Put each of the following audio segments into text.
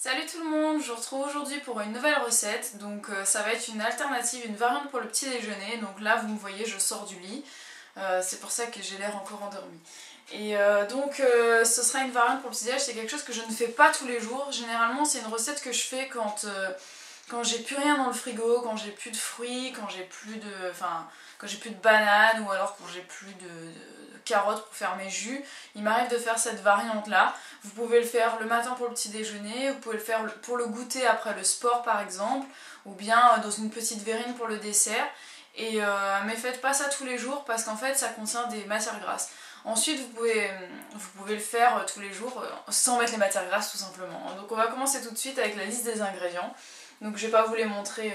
Salut tout le monde, je vous retrouve aujourd'hui pour une nouvelle recette. Donc ça va être une alternative, une variante pour le petit déjeuner. Donc là vous me voyez, je sors du lit. C'est pour ça que j'ai l'air encore endormie. Et ce sera une variante pour le petit déjeuner, c'est quelque chose que je ne fais pas tous les jours. Généralement c'est une recette que je fais quand j'ai plus rien dans le frigo, quand j'ai plus de fruits, quand j'ai plus de bananes ou alors quand j'ai plus de carottes pour faire mes jus. Il m'arrive de faire cette variante là. Vous pouvez le faire le matin pour le petit déjeuner, vous pouvez le faire pour le goûter après le sport par exemple, ou bien dans une petite verrine pour le dessert. Mais faites pas ça tous les jours parce qu'en fait ça contient des matières grasses. Ensuite vous pouvez le faire tous les jours sans mettre les matières grasses tout simplement. Donc on va commencer tout de suite avec la liste des ingrédients. Donc je vais pas vous les montrer,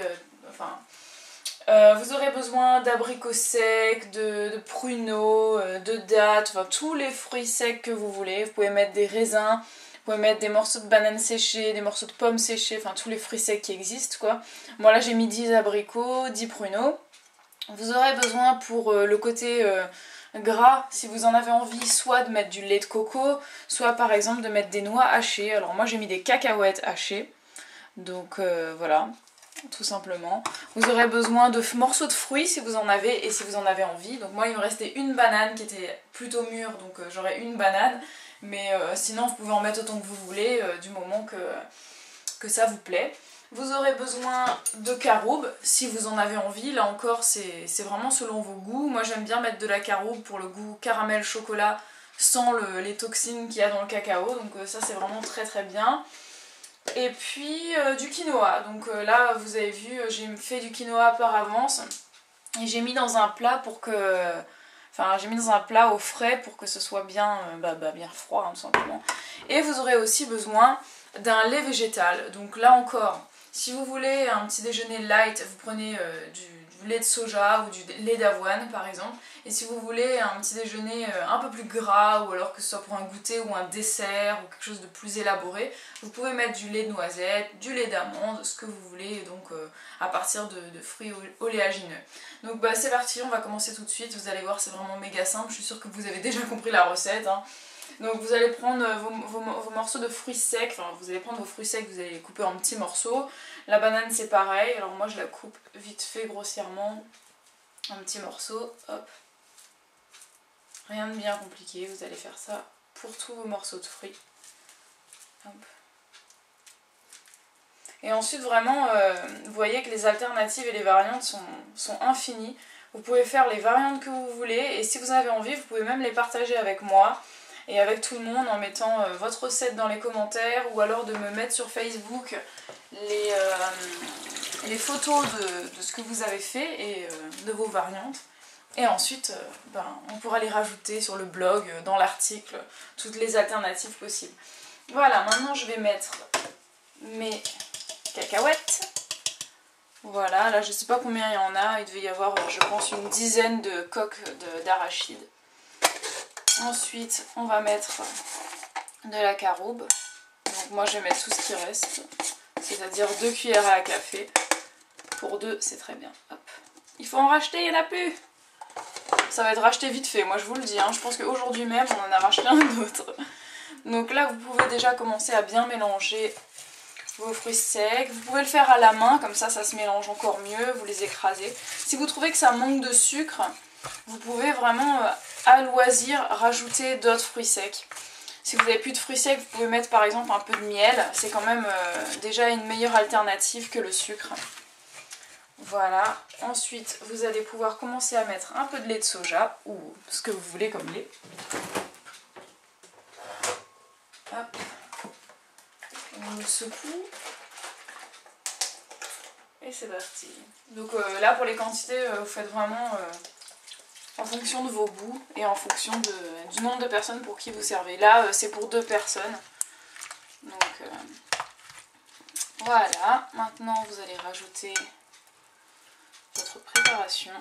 vous aurez besoin d'abricots secs, de pruneaux, de dattes, enfin tous les fruits secs que vous voulez. Vous pouvez mettre des raisins, vous pouvez mettre des morceaux de bananes séchées, des morceaux de pommes séchées, enfin tous les fruits secs qui existent quoi. Moi là j'ai mis 10 abricots, 10 pruneaux. Vous aurez besoin pour le côté gras, si vous en avez envie, soit de mettre du lait de coco, soit par exemple de mettre des noix hachées. Alors moi j'ai mis des cacahuètes hachées, donc voilà. Tout simplement. Vous aurez besoin de morceaux de fruits si vous en avez et si vous en avez envie. Donc moi il me restait une banane qui était plutôt mûre, donc j'aurai une banane. Mais sinon vous pouvez en mettre autant que vous voulez du moment que ça vous plaît. Vous aurez besoin de caroube si vous en avez envie. Là encore c'est vraiment selon vos goûts. Moi j'aime bien mettre de la caroube pour le goût caramel chocolat sans les toxines qu'il y a dans le cacao. Donc ça c'est vraiment très très bien. Et puis du quinoa, donc là vous avez vu j'ai fait du quinoa par avance et j'ai mis dans un plat j'ai mis dans un plat au frais pour que ce soit bien, bien froid hein, tout simplement. Et vous aurez aussi besoin d'un lait végétal, donc là encore si vous voulez un petit déjeuner light vous prenez du lait de soja ou du lait d'avoine par exemple. Et si vous voulez un petit déjeuner un peu plus gras ou alors que ce soit pour un goûter ou un dessert ou quelque chose de plus élaboré, vous pouvez mettre du lait de noisette, du lait d'amande, ce que vous voulez, donc à partir de fruits oléagineux. Donc c'est parti, on va commencer tout de suite, vous allez voir c'est vraiment méga simple, je suis sûre que vous avez déjà compris la recette. Hein. Donc vous allez prendre vos morceaux de fruits secs, enfin vous allez prendre vos fruits secs, vous allez les couper en petits morceaux. La banane c'est pareil, alors moi je la coupe vite fait grossièrement, en petits morceaux, hop. Rien de bien compliqué, vous allez faire ça pour tous vos morceaux de fruits. Hop. Et ensuite vraiment, vous voyez que les alternatives et les variantes sont infinies. Vous pouvez faire les variantes que vous voulez et si vous en avez envie, vous pouvez même les partager avec moi et avec tout le monde en mettant votre recette dans les commentaires ou alors de me mettre sur Facebook les photos de ce que vous avez fait et de vos variantes. Et ensuite, on pourra les rajouter sur le blog, dans l'article, toutes les alternatives possibles. Voilà, maintenant je vais mettre mes cacahuètes. Voilà, là je sais pas combien il y en a, il devait y avoir je pense une dizaine de coques d'arachide. Ensuite, on va mettre de la caroube. Donc moi je vais mettre tout ce qui reste, c'est-à-dire 2 cuillères à café. Pour 2, c'est très bien. Hop. Il faut en racheter, il n'y en a plus. Ça va être racheté vite fait, moi je vous le dis, hein. Je pense qu'aujourd'hui même on en a racheté un autre. Donc là vous pouvez déjà commencer à bien mélanger vos fruits secs. Vous pouvez le faire à la main, comme ça se mélange encore mieux, vous les écrasez. Si vous trouvez que ça manque de sucre, vous pouvez vraiment à loisir rajouter d'autres fruits secs. Si vous n'avez plus de fruits secs, vous pouvez mettre par exemple un peu de miel, c'est quand même déjà une meilleure alternative que le sucre. Voilà, ensuite vous allez pouvoir commencer à mettre un peu de lait de soja ou ce que vous voulez comme lait. Hop. On le secoue. Et c'est parti. Donc là pour les quantités, vous faites vraiment en fonction de vos goûts et en fonction du nombre de personnes pour qui vous servez. Là c'est pour 2 personnes. Donc voilà, maintenant vous allez rajouter votre préparation.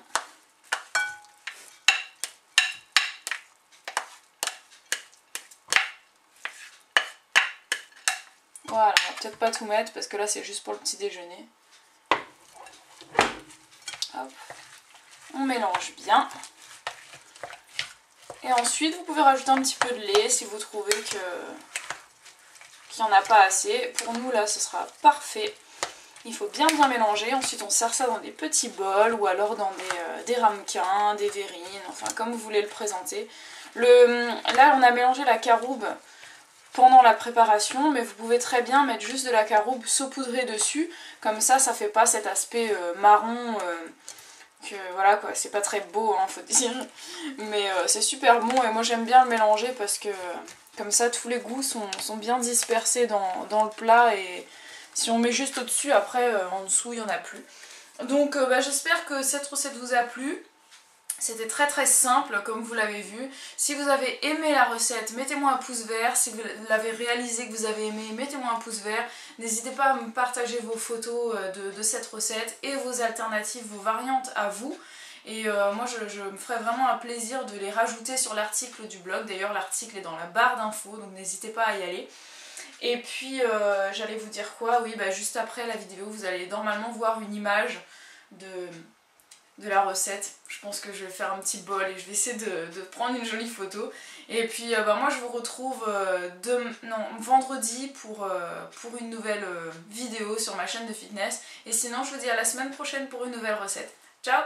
Voilà, on va peut-être pas tout mettre parce que là c'est juste pour le petit déjeuner. Hop. On mélange bien. Et ensuite vous pouvez rajouter un petit peu de lait si vous trouvez qu'il n'y en a pas assez. Pour nous là ce sera parfait. Il faut bien mélanger, ensuite on sert ça dans des petits bols ou alors dans des ramequins, des verrines, enfin comme vous voulez le présenter. Là on a mélangé la caroube pendant la préparation, mais vous pouvez très bien mettre juste de la caroube saupoudrée dessus, comme ça fait pas cet aspect marron, que voilà quoi, c'est pas très beau hein, faut dire, mais c'est super bon et moi j'aime bien le mélanger parce que comme ça tous les goûts sont bien dispersés dans le plat et si on met juste au-dessus, après en dessous il n'y en a plus. Donc j'espère que cette recette vous a plu. C'était très très simple comme vous l'avez vu. Si vous avez aimé la recette, mettez-moi un pouce vert. Si vous l'avez réalisé, que vous avez aimé, mettez-moi un pouce vert. N'hésitez pas à me partager vos photos de cette recette et vos alternatives, vos variantes à vous. Et moi je me ferais vraiment un plaisir de les rajouter sur l'article du blog. D'ailleurs l'article est dans la barre d'infos, donc n'hésitez pas à y aller. Et puis j'allais vous dire quoi, oui juste après la vidéo vous allez normalement voir une image de la recette. Je pense que je vais faire un petit bol et je vais essayer de prendre une jolie photo. Et puis moi je vous retrouve vendredi pour une nouvelle vidéo sur ma chaîne de fitness. Et sinon je vous dis à la semaine prochaine pour une nouvelle recette. Ciao!